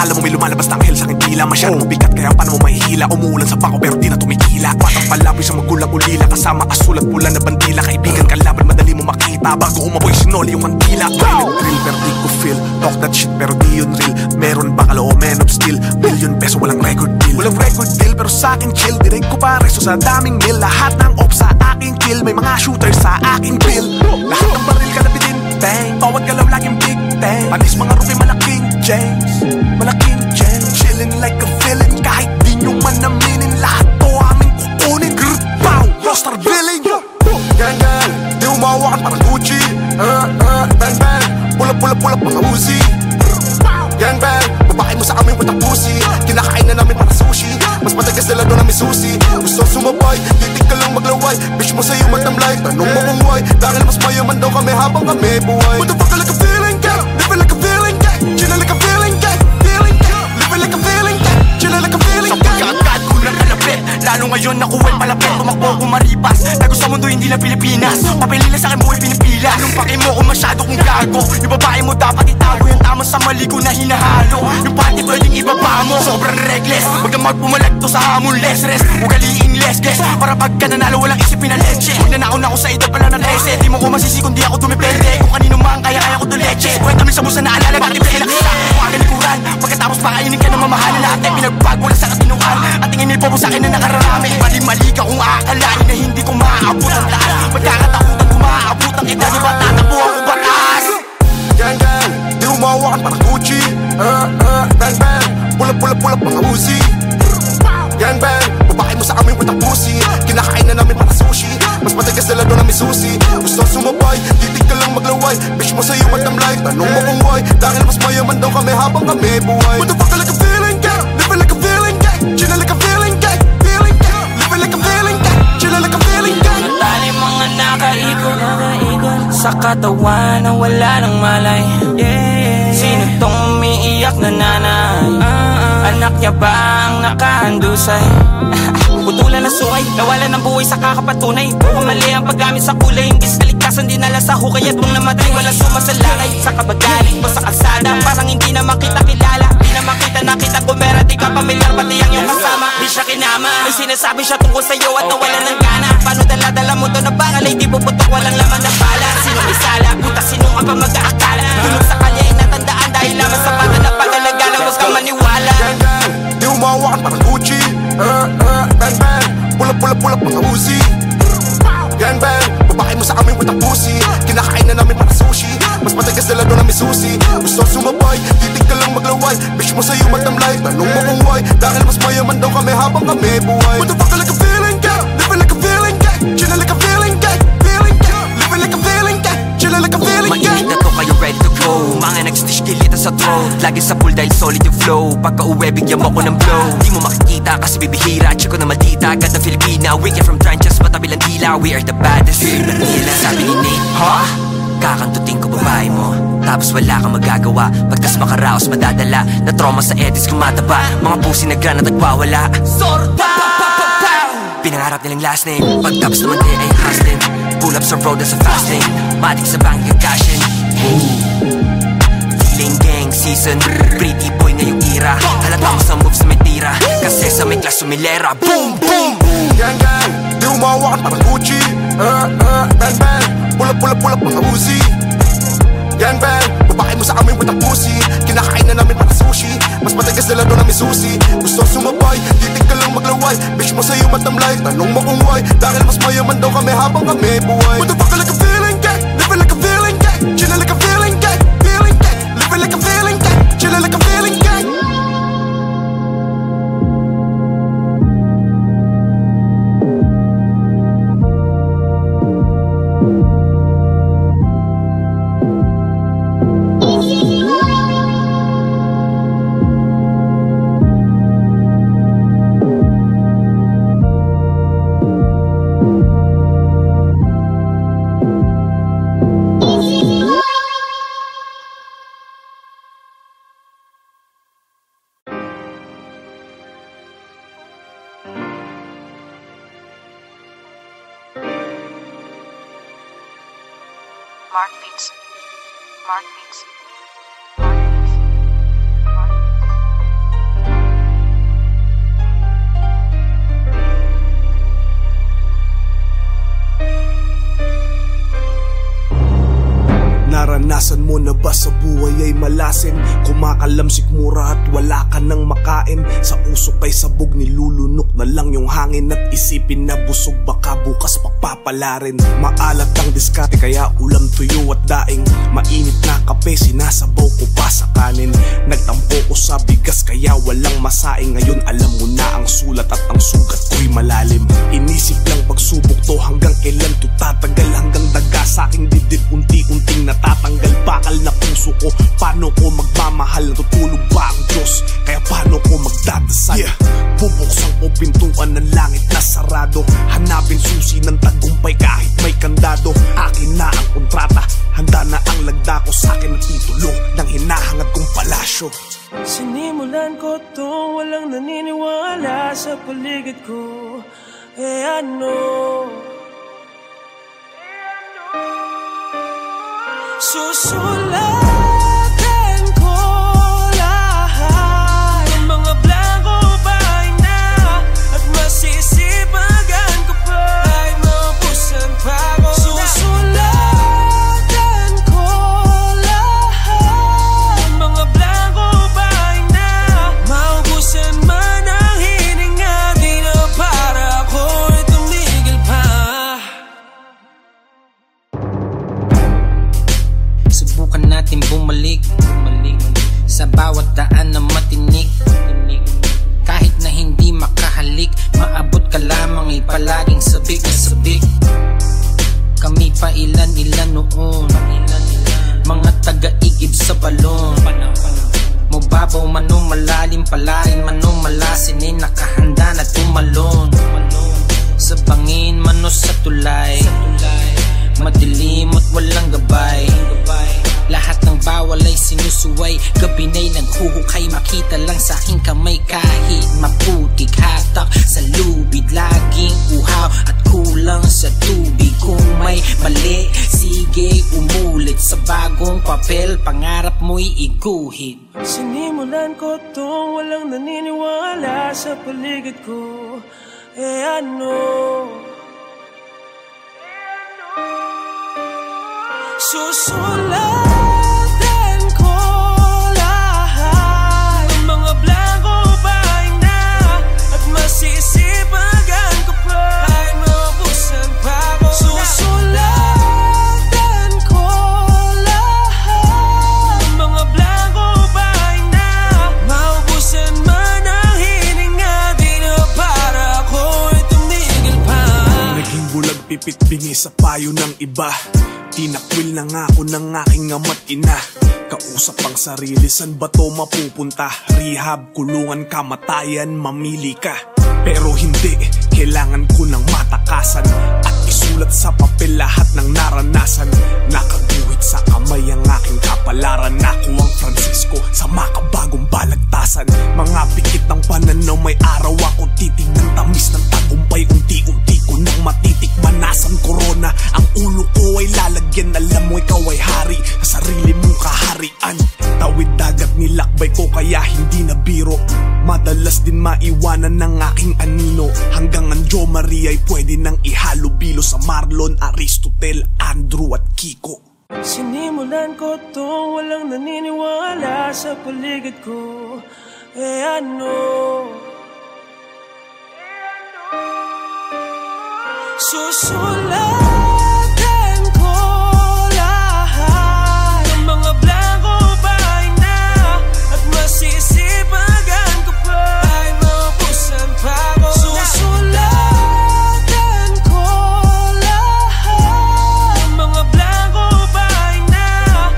Akala mo may lumalabas na anghel sa aking dila. Masyadong mabigat kaya paano mo mahihila. Umuulan sa bako pero di na tumikila. Batang palaboy sa magulang ulila. Kasama asul at pula na bandila. Kaibigan kalaban madali mo makita. Bago umaboy sinoli yung kandila. Pilot drill pero di ko feel. Talk that shit pero di yun real. Meron bakal o man of steel. Million peso walang record deal. Walang record deal pero sa akin chill. Direct ko pareso sa daming mil. Lahat ng op sa aking kill. May mga shooters sa aking bill. Lahat ng baril ka na bidinteng. Bawat galaw laging big tank. Panis mga rupi malaking James. Malaking James. Chillin' like a villain. Kahit di nyo man aminin. Lahat to aming kukunin. Grr, pow, roster billing. Gang gang, di umawakan parang Gucci. Bang bang, pulap mga Uzi. Gang bang, babae mo sa amin with a pussy. Kinakain na namin para sushi. Mas matagas na doon namin susi. Gusto sumabay, titig ka lang maglaway. Bitch mo sa'yo matamlay, tanong mo kung why. Dahil mas mayaman daw kami habang kami buhay. What the fuck, like a feeling gang, living like a feeling gang. Chillin' like a feeling gang, feeling gang. Living like a feeling gang, chillin' like a feeling gang. Sa pagkakad ko ng kalapit, lalo ngayon nakuwa'y palapit. Tumakbo ko maripas, tago sa mundo hindi na Pilipinas. Papilila sa akin buhay pinipila. Anong paki mo kung masyado kong gago. Yung babae mo dapat itago, yung tama sa mali ko na hinahalo. Yung party pwedeng ibaba mo, sobrang reckless. Huwag na magpumalagto sa hamon, less rest. Ugaliing less guess, para pagka nanalo walang isipin na leche. Nanakaw na ako sa edad pala ng 13. Di mo ko masisi kundi ako dumipende. Kung kanino man kaya ko to leche. Kwenta mo sa busa na alala, bakit ba kinakita? Huwagan ni Kuran, pagkatapos pakainin ka ng mamahalan. Lahat ay pinagbago na sa katinuan. At tingin nil po sa akin na nakararami. Mali ka kung aakalain na hindi ko maaabot ang taas. Pagkakatakutan ko maaabot ang edad. Di ba tatakbo ako batas? Gang gang, di umawakan parang Gucci. Bang bang, pulap mga Uzi. Gang bang, babae mo sa amin with a pussy. Kinakain na namin para sushi. Mas matagas na doon namin susi. Gusto sumabay, titig ka lang maglaway. Bitch mo sa'yo matamlay, tanong mo kung why. Dahil mas mayaman daw kami habang kami buhay. What the fuck, like a feeling gang, living like a feeling gang. Chillin' like a feeling gang, feeling gang. Living like a feeling gang, chillin' like a feeling gang. Natali mga nakaikot sa katawan na wala ng malay. Sino tong umiiyak na nanay? Anak niya ba ang nakahandusay? Putulan na sukay, nawalan ng buhay sa kakapatunay. Pumali ang paggamit sa kulay. Imbis kaligtasan dinala sa hukay. At mong namatay, walang sumasalakay. Sa kabagaling mo sa kalsada, parang hindi na makita kilala. Di na makita nakita kumera. Di ka pamilyar pati ang iyong kasama. Di siya kinama, may sinasabi siya tungkol sa'yo at nawalan ng gana. Paano dala-dala mo to na bakal ay di puputok, walang laman ng bala. Sino may sala, puta sino ka pa mag-aakala. Tulog sa kalye ay natandaan dahil lamang sa pata na paglalagala. Huwag kang maniwala. Gang gang, di umawakan parang Gucci. Bang bang, pulap mga Uzi. Gang bang, babae mo sa amin with a pussy. Kinakain na namin para sushi. Mas matagas na doon namin susi. Gusto sumabay, titig ka lang maglaway. Bitch mo sa'yo matamlay, tanong mo kung why. Dahil mas mayaman daw kami habang kami buhay. What the fuck, like a feeling gang, living like a feeling gang. Chillin' like a feeling gang, feeling gang. Living like a feeling gang, chillin' like a feeling gang. Mainit na to kayo ready to go. Mga nag-stitch kilita sa throat. Lagi sa pool dahil solid yung flow. Pagka uwi bigyan mo ko ng blow. Di mo makikita kasi bibihira. Check ko na maldita, ganda Filipina. We came from trenches, matabi lang dila. We are the baddest. Nila sabi ni Nate, huh? Kakantutin ko babae mo, tapos wala kang magagawa. Pagtas makaraos madadala, na trauma sa edits kumataba. Mga pusi nagran at nagwawala. Sorta! Pinangarap nilang last name, pagtapos naman di ay hustling. Pull up sa road as a fast lane, matik sa bank gagashing. Feeling gang season, pretty boy ngayong era. Halata mo sa moves na may tira, kasi sa may class sumilera. Boom, boom! Gang gang, di umawakan parang Gucci. Bang bang, pulap mga Uzi. Gang bang, babae mo sa amin with a pussy. Kinakain na namin para sushi. Mas matagas na doon namin susi. Gusto sumabay, titig ka lang maglaway. Bitch mo sa'yo matamlay, tanong mo kung why. Dahil mas mayaman daw kami habang kami buhay. What the fuck, like a feeling gang, living like a feeling gang. Chillin' like a feeling gang, feeling gang. Living like a feeling gang, chillin' like a feeling gang. Mark Beats. Mark Beats. Naranasan mo na ba sa buhay ay malasin? Kumakalamsik mura at wala ka nang makain. Sa usok ay sabog, nilulunok na lang yung hangin. At isipin na busog, baka bukas papapala rin. Maalat ang diskarte kaya ulam, tuyo at daing. Mainit na kape, sinasabaw ko pa sa kanin. Nagtampo ko sa bigas kaya walang masaing. Ngayon alam mo na ang sulat at ang sugat ko'y malalim. Inisip lang pagsubok to, hanggang kailan to tatagal? Hanggang daga sa aking dibdib unti-unting natatanggal. Bakal na puso ko, paano ko magmamahal? Natutulog ba ang Diyos? Kaya paano ko magdadasal? Bubuksan ko pintuan ng langit na sarado. Hanapin susi ng tagumpay kahit may kandado. Akin na ang kontrata, handa na ang lagda ko. Sa akin ang titulo ng hinahangad kong palasyo. Sinimulan ko to, walang naniniwala sa paligid ko. Ano? Susulatan ko lahat ng mga blanco bay na. At masisipagan ko pa ay maubusan pa ko. Susulatan ko lahat ng mga blanco bay na. Maubusan man ang hininga, di na para ako'y tumigil pa. Subukan natin bumalik sa bawat daan na matinik. Kahit na hindi makahalik, maabot ka lamang ay palaging sabik na sabik. Kami pa ilan-ilan noon, mga taga-igib sa balon. Mababaw man o malalim, palarin man o malasin, ay nakahanda na tumalon. Sa bangin man o sa tulay, madilim at walang gabay. Lahat ng bawal ay sinusuway, gabi na'y naghuhukay. Makita lang sa aking kamay kahit maputik. Hatak sa lubid, laging uhaw at kulang sa tubig. Kung may mali, sige umulit sa bagong papel, pangarap mo'y iguhit. Sinimulan ko to, walang naniniwala sa paligid ko. Ano? Susulatan ko lahat ng mga blanco bay na. At masisipagan ko pa ay maubusan pa ko. Susulatan ko lahat ng mga blanco bay na. Maubusan man ang hininga, di na para ako'y tumigil pa. Naging bulag pipit bingi sa payo ng iba. Tinakwil na nga ako ng aking ama't ina. Kausap ang sarili, san ba to mapupunta? Rehab, kulungan, kamatayan, mamili ka. Pero hindi, kailangan ko ng matakasan at isulat sa papel lahat ng naranasan. Nakaguhit sa kamay ang aking kapalaran. Ako ang Francisco sa makabagong balagtasan. Mga pikit ng pananaw, may araw ako titignan. Tamis ng tagumpay, unti-unti ko nang matitikman. Nasan corona, ang ulo ko ay lalagyan. Alam mo ikaw ay hari sa sarili mong kaharian. Tawid dagat nilakbay ko kaya hindi na biro. Madalas din maiwanan ng aking anino. Hanggang ang Jo Maria ay pwede nang ihalubilo sa Marlon, Aristotel, Andrew at Kiko. Sinimulan ko to, walang naniniwala sa paligid ko. Ano? Susulatan ko lahat ng mga blanco bay na. At masisipagan ko pa ay maubusan pa ko. Susulatan ko lahat ng mga blanco bay na.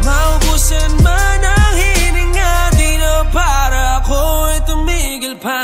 Maubusan man ang hininga, di na para ako'y tumigil pa.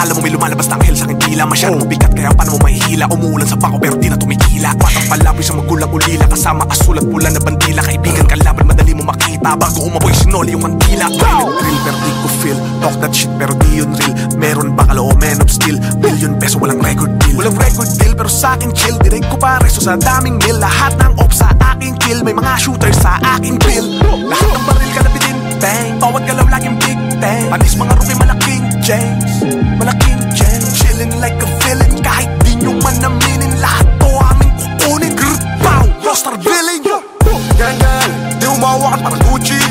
Alam mo may lumalabas na anghel sa aking dila. Masyadong mabigat kaya paano mo mahihila. Umuulan sa bako pero di na tumigila. Batang palaboy sa magulang ulila, kasama asul at pula na bandila. Kaibigan kalaban madali mo makita, bago umapoy sinoli yung kandila. Violent drill pero di ko feel, talk that shit pero di yun real. Meron ba kalo o man of steel, million peso walang record deal. Walang record deal pero sa akin chill, direct ko pareso sa daming mil. Lahat ng op sa aking kill, may mga shooters sa aking bill. Lahat ng baril ka na bang, bawat galaw laging big bang. Panis mga rookie malaking James, malaking James. Chillin' like a villain, kahit di nyo man aminin. Lahat to aming kukunin. Grr, pow, roster billing. Gang gang, di umawakan parang Gucci.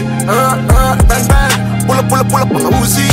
Bang bang, pula pula pula mga Uzi.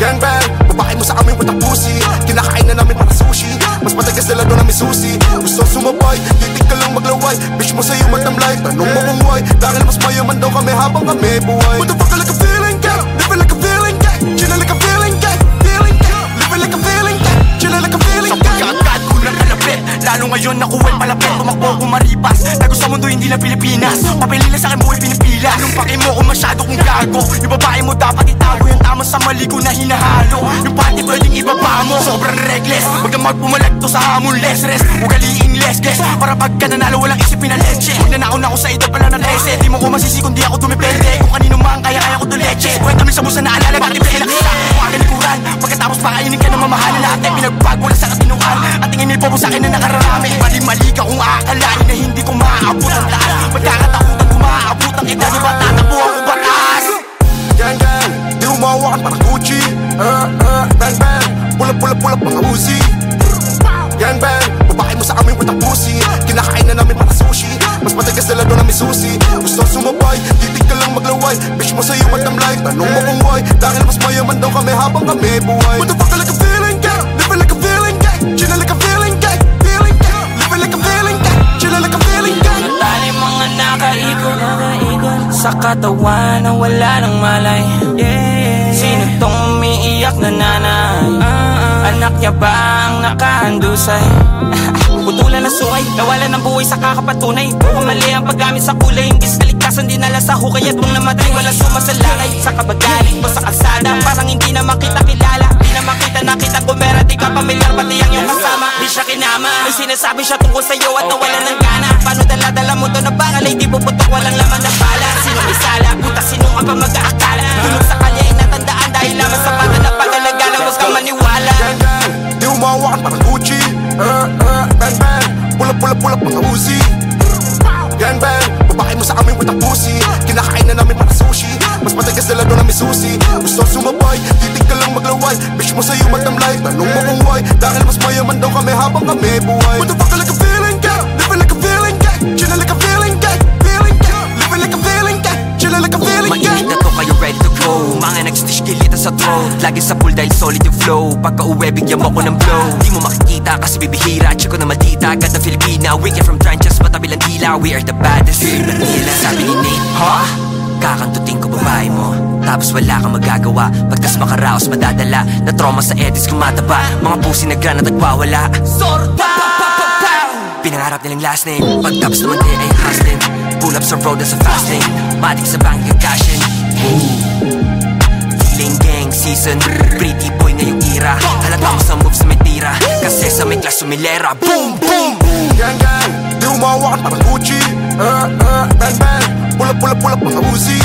Gang bang, babae mo sa amin with a pussy. Kinakain na namin para sushi, mas matagas nila doon namin susi. Gusto sumabay, titig ka lang maglaway. Bitch mo sa'yo magtamlay, tanong mo kung why. Dahil mas mayaman daw kami habang kami buhay. What the fuck like a feeling, gang? Living like a feeling, gang. Chillin' like a feeling, gang. Feeling, gang. Living like a feeling, gang. Chillin' like a feeling, gang. Sa pagkakat ko ng kalapit, lalo ngayon nakuway palapit. Tumakbo ko maripas, tago sa mundo hindi lang Pilipinas. Papilila sa akin buhay pinipila. Yung paki mo kung masyado kong gago, yung babae mo dapat itago. Yung tama sa mali ko na hinahalo, yung pati pwedeng ibaba mo. Sobrang reckless, wag na magpumalagto sa hamon. Less rest, ugaliing less guess. Para pagka nanalo walang isipin na leche. Nanakaw na ako sa edad pala ng 13. Di mo ko masisi kung di ako dumipende. Kung kanino man kaya ko to leche. Kwenta mo sa busa na alala, pati pwede nakita. Kumaga ni Kuran, pagkatapos pakainin ka ng mamahalan natin. Pinagbago na sa katinuan, at tingin nilpo mo sa akin na nakararami. Mali-mali ka kung aakalain na hindi ko maaabot ang lahat. Pagkakatakutan ko maaabot ang edad, di ba tatakbo ako batas? Gang gang, di umawakan parang Gucci. Bang bang, pula pula pula mga Uzi. Gang bang, babae mo sa amin with a pussy. Kinakain na namin para sushi, mas matagas nila doon namin susi. Gusto sumabay, titig ka lang maglaway. Bitch mo sa'yo magtamlay, tanong mo kung why. Dahil mas mayaman daw kami habang kami buhay. What the fuck like a feeling, gang? Living like a feeling, gang. Chillin' like a feeling, gang. Feeling, gang. Living like a feeling, gang. Chillin' like a feeling, gang. Tali mga nakaikot sa katawan na wala ng malay. Sino tong umiiyak na nanay? Anak niya ba ang nakahandusay? Putulan na suway, nawalan ng buhay sa kakapatunay. Kung mali ang paggamit sa kulay, imbis na ligtasan dinala sa hukay. At kung namatay, wala sumasalakay sa kabagaling mo sa kalsada. Parang hindi naman kita kilala, di naman kita nakita. Kung meron di ka pamilyar, pati ang iyong kasama. Di siya kinama, may sinasabi siya tungkol sa'yo at nawalan ng gana. Paano dala-dala mo to na bakal ay di puputok, walang laman ng bala. Sinong isala, puta sino ka pa mag-aakala? Tulog sa kalye ay natandaan dahil lamang sa pata na pagalagala. Huwag kang maniwala. Gang gang, di umawakan parang Gucci. Bang bang, pula pula pula mga Uzi. Gang bang, babae mo sa amin with a pussy. Kinakain na namin para sushi, mas matagas nila doon namin susi. Gusto sumabay, titig ka lang maglaway. Bitch mo sa'yo magtamlay, tanong mo kung why. Dahil mas mayaman daw kami habang kami buhay. What the fuck like a feeling, gang? Living like a feeling, gang. Chillin' like a feeling, gang. Feeling, gang. Living like a feeling, gang. Chillin' like a feeling, gang. Mainit na to, kayo ready to go. Mga nag-stitch kilita sa throat, lagi sa pool dahil solid yung flow. Pagka uwi, bigyan mo ko ng blow. Di mo makikita kasi bibihira, check ko na maldita. Ganda Filipina, we came from trenches, matabi lang dila. We are the baddest here in Manila. Sabi ni Nate, ha? Kakantutin ko babae mo, tapos wala kang magagawa. Pagkas makaraos madadala, na trauma sa edits kumataba. Mga pusi na gran at nagwawala. Sorta! Pinangarap nilang last name, pagtapos naman day ay hustling. Pull up sa road na sa fast lane, matik sa bank kagashin. Feeling gang season, pretty boy ngayong era. Halata mo sa moves sa may tira, kasi sa may class sumilera. Boom, boom! Gang gang, di umawakan parang Gucci. Bang bang, pula pula pula mga Uzi.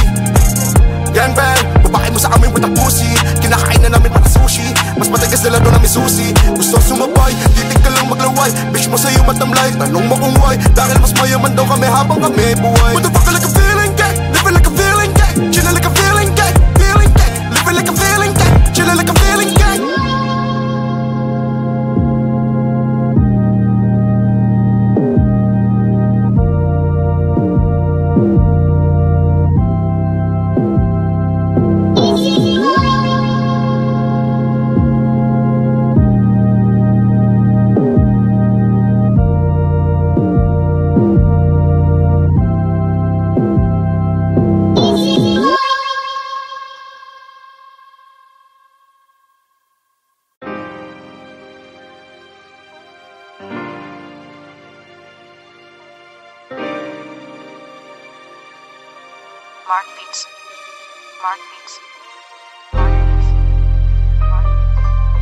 Gang bang, babae mo sa amin with a pussy. Kinakain na namin para sushi, mas matagas nila doon namin susi. Gusto sumabay, titig ka lang maglaway. Bitch mo sa'yo magtamlay, tanong mo kung why. Dahil mas mayaman daw kami habang kami buhay. What the fuck like a feeling, gang? Living like a feeling, gang. Chillin' like a feeling, gang. Feeling, gang. Living like a feeling, gang. Chillin' like a feeling, gang. Mark Beats. Mark Beats. Mark Beats. Mark Beats.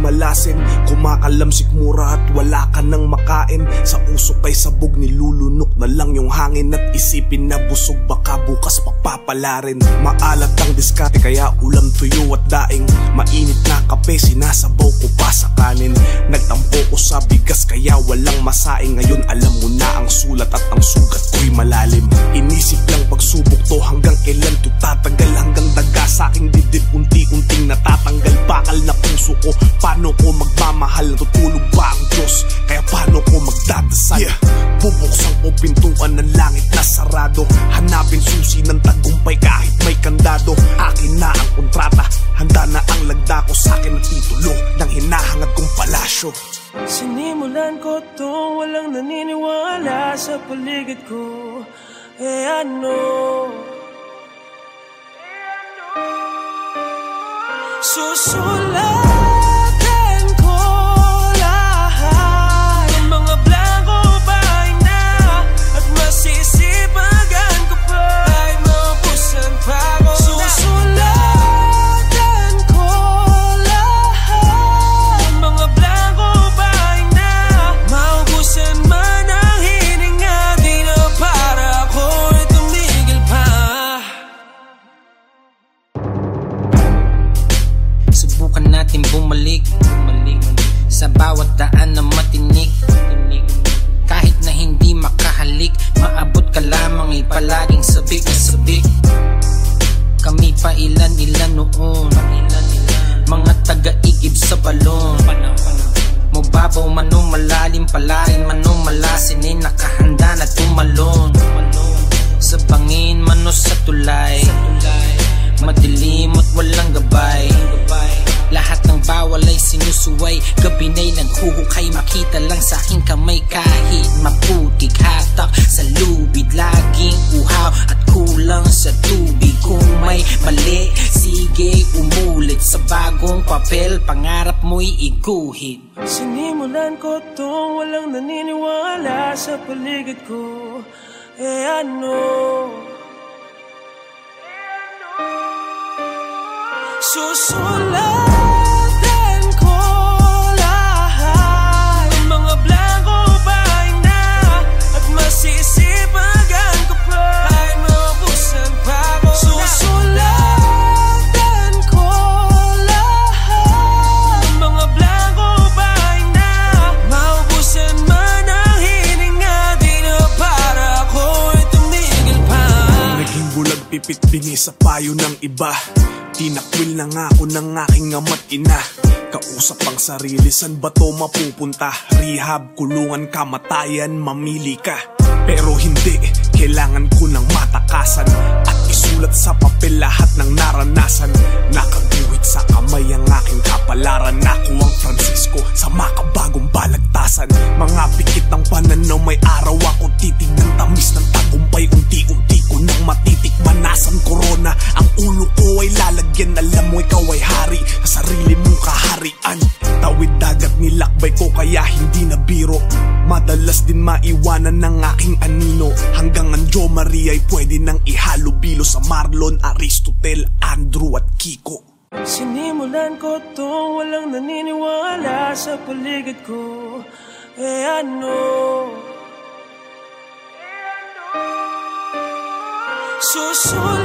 malasin. Kumakalamsik mura at wala ka nang makain. Sa usok kay sabog nilulunok na lang yung hangin. At isipin na busog baka bukas papapalarin. Maalat ang diskarte kaya ulam, tuyo at daing. Mainit na kape sinasabaw ko pa sa kanin. Nagtampo ko sa bigas kaya walang masaing. Ngayon alam mo na ang sulat at ang sugat ko'y malalim. Inisip lang pagsubok to hanggang kailan to tatagal. Hanggang daga sa aking dibdib unti-unting natatanggal. Bakal na puso ko, paano ko magmamahal? Natutulog ba ang Diyos? Kaya paano ko magdadasal? Bubuksan ko pintuan ng langit na sarado. Hanapin susi ng tagumpay kahit may kandado. Akin na ang kontrata, handa na ang lagda ko. Sa akin ang titulo ng hinahangad kong palasyo. Sinimulan ko to, walang naniniwala sa paligid ko. Ano? Susulatan ko lahat ng mga blanco bahay na. At masisipagan ko pa ay maubusan pa ako. Susulatan ko lahat ng mga blanco bahay na. Maubusan man ang hininga, di na para ako'y tumigil pa. Subukan natin bumalik sa bawat daan na matinik. Kahit na hindi makahalik, maabot ka lamang ay palaging sabik na sabik. Kami pa ilan-ilan noon, mga taga-igib sa balon. Mababaw man o malalim, palain man o malasinin, nakahanda na tumalon. Sa bangin man o sa tulay, madilim at walang gabay. Lahat ng bawal ay sinusuway, gabi na'y naghuhukay. Makita lang sa aking kamay kahit maputik. Hatak sa lubid, laging uhaw at kulang sa tubig. Kung may mali, sige umulit sa bagong papel, pangarap mo'y iguhit. Sinimulan ko to, walang naniniwala sa paligid ko. Ano? Susulatan ko lahat ng mga blanco bahay na. At masisipagan ko pa ay maubusan pa ako. Susulatan ko lahat ng mga blanco bahay na. Maubusan man ang hininga, di na para ako'y tumigil pa. Naging bulag pipit bingi sa payo ng iba. Tinakwil na nga ako ng aking ama't ina. Kausap ang sarili, san ba to mapupunta? Rehab, kulungan, kamatayan, mamili ka. Pero hindi, kailangan ko ng matakasan at isulat sa papel lahat ng naranasan. Nakaguhit sa kamay ang aking kapalaran. Ako ang Francisco sa makabagong balagtasan. Mga pikit ng pananaw, may araw ako titignan. Tamis ng tagumpay, unti-unti ko nang matitikman. Nasan corona, ang ulo ko ay lalagyan. Alam mo ikaw ay hari sa sarili mong kaharian. Tawid dagat nilakbay ko kaya hindi na biro. Madalas din maiwanan ng aking anino. Hanggang ang Jo Maria ay pwede nang ihalubilo sa Marlon, Aristotel, Andrew at Kiko. Sinimulan ko to, walang naniniwala sa paligid ko. Ano? Susulatan